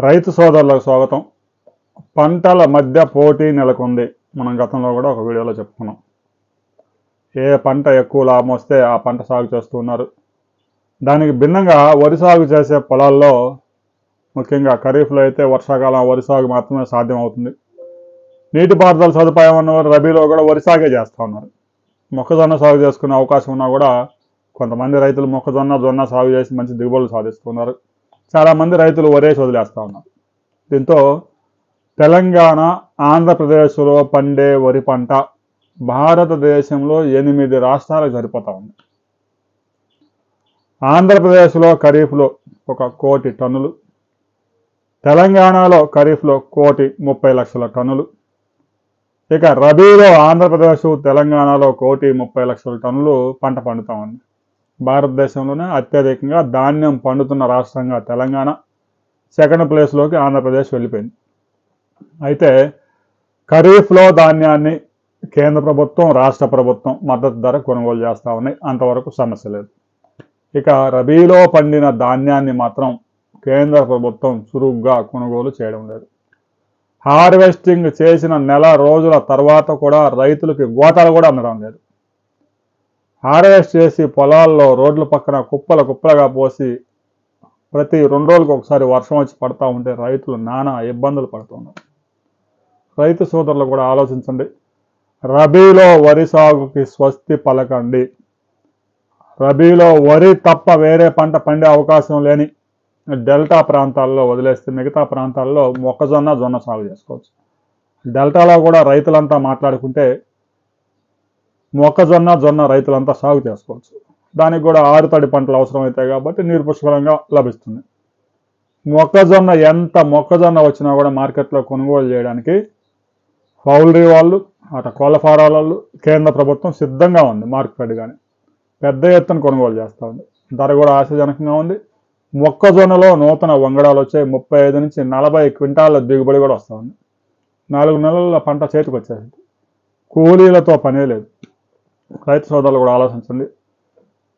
రైతు సోదరులకు స్వాగతం. పంటల మధ్య పోటీ నెలకొంది. మనం గతంలో కూడా ఒక వీడియోలో చెప్పుకున్నాం. ఏ పంట ఎక్కువ లాభం వస్తే ఆ పంట సాగు చేస్తున్నారు. దానికి భిన్నంగా వరి సాగు చేసే పొలాల్లో, ముఖ్యంగా ఖరీఫ్లో అయితే వర్షాకాలం వరి సాగు మాత్రమే సాధ్యం అవుతుంది. నీటిపారుదల సదుపాయం ఉన్నవారు రబీలో కూడా వరి సాగే చేస్తూ ఉన్నారు. మొక్కజొన్న సాగు చేసుకునే అవకాశం ఉన్నా కూడా కొంతమంది రైతులు జొన్న సాగు చేసి మంచి దిగుబడులు సాధిస్తున్నారు. చాలామంది రైతులు వరేసి వదిలేస్తూ ఉన్నారు. దీంతో తెలంగాణ, ఆంధ్రప్రదేశ్లో పండే వరి పంట భారతదేశంలో 8 రాష్ట్రాలకు సరిపోతూ ఉంది. ఆంధ్రప్రదేశ్లో ఖరీఫ్లో 1 కోటి టన్నులు, తెలంగాణలో ఖరీఫ్లో 1,30,00,000 టన్నులు, ఇక రబీలో ఆంధ్రప్రదేశ్, తెలంగాణలో 1,30,00,000 టన్నులు పంట పండుతూ ఉంది. భారతదేశంలోనే అత్యధికంగా ధాన్యం పండుతున్న రాష్ట్రంగా తెలంగాణ, సెకండ్ ప్లేస్లోకి ఆంధ్రప్రదేశ్ వెళ్ళిపోయింది. అయితే ఖరీఫ్లో ధాన్యాన్ని కేంద్ర ప్రభుత్వం, రాష్ట్ర ప్రభుత్వం మద్దతు ధర కొనుగోలు చేస్తూ ఉన్నాయి. అంతవరకు సమస్య లేదు. ఇక రబీలో పండిన ధాన్యాన్ని మాత్రం కేంద్ర ప్రభుత్వం చురుగ్గా కొనుగోలు చేయడం లేదు. హార్వెస్టింగ్ చేసిన నెల రోజుల తర్వాత కూడా రైతులకి గోతాలు కూడా అందడం లేదు. హార్వెస్ట్ చేసి పొలాల్లో రోడ్ల పక్కన కుప్పలుగా పోసి ప్రతి 2 రోజులకు ఒకసారి వర్షం వచ్చి పడతా ఉంటే రైతులు నానా ఇబ్బందులు పడుతున్నారు. రైతు సోదరులు కూడా ఆలోచించండి. రబీలో వరి సాగుకి స్వస్తి పలకండి. రబీలో వరి తప్ప వేరే పంట పండే అవకాశం లేని డెల్టా ప్రాంతాల్లో వదిలేస్తే మిగతా ప్రాంతాల్లో జొన్న సాగు చేసుకోవచ్చు. డెల్టాలో కూడా రైతులంతా మాట్లాడుకుంటే జొన్న రైతులంతా సాగు చేసుకోవచ్చు. దానికి కూడా ఆరుతడి పంటలు అవసరం అవుతాయి కాబట్టి నీరు పుష్కలంగా లభిస్తుంది. ఎంత మొక్కజొన్న వచ్చినా కూడా మార్కెట్లో కొనుగోలు చేయడానికి పౌల్ట్రీ వాళ్ళు, అటు కోళ్ళ ఫారాల వాళ్ళు, కేంద్ర ప్రభుత్వం సిద్ధంగా ఉంది. మార్కెట్ కానీ పెద్ద ఎత్తున కొనుగోలు చేస్తూ ఉంది. ధర కూడా ఆశాజనకంగా ఉంది. మొక్కజొన్నలో నూతన వంగడాలు వచ్చాయి. 35 నుంచి 40 క్వింటాల దిగుబడి కూడా వస్తూ ఉంది. 4 నెలల పంట చేతికి వచ్చేసింది. కూలీలతో పనే లేదు. రైతు సోదరులు కూడా ఆలోచించండి.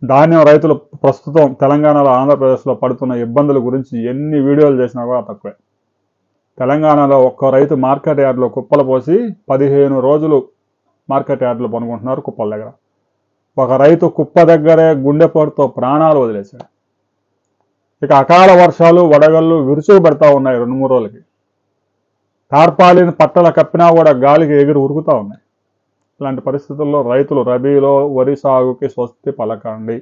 ధాన్యం రైతులు ప్రస్తుతం తెలంగాణలో, ఆంధ్రప్రదేశ్లో పడుతున్న ఇబ్బందుల గురించి ఎన్ని వీడియోలు చేసినా కూడా తక్కువే. తెలంగాణలో ఒక్క రైతు మార్కెట్ యార్డ్లో కుప్పలు పోసి 15 రోజులు మార్కెట్ యార్డ్లో పనుకుంటున్నారు కుప్పల దగ్గర. ఒక రైతు కుప్ప దగ్గరే గుండెపోటుతో ప్రాణాలు వదిలేశాడు. ఇక అకాల వర్షాలు, వడగళ్ళు విరుచుకు పెడతా ఉన్నాయి 2-3 రోజులకి. టార్పాలిన్ పట్టల కప్పినా కూడా గాలికి ఎగిరి ఉరుకుతూ ఉన్నాయి. ఇలాంటి పరిస్థితుల్లో రైతులు రబీలో వరి సాగుకి స్వస్తి పలకండి.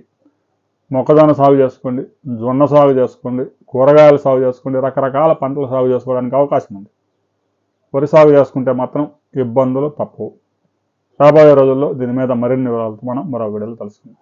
మొక్కజొన్న సాగు చేసుకోండి, జొన్న సాగు చేసుకోండి, కూరగాయలు సాగు చేసుకోండి, రకరకాల పంటలు సాగు చేసుకోవడానికి అవకాశం ఉంది. వరి సాగు చేసుకుంటే మాత్రం ఇబ్బందులు తప్పవు. రాబోయే రోజుల్లో దీని మీద మరిన్ని వివరాలతో మనం మరో వీడియోలో తెలుసుకుందాం.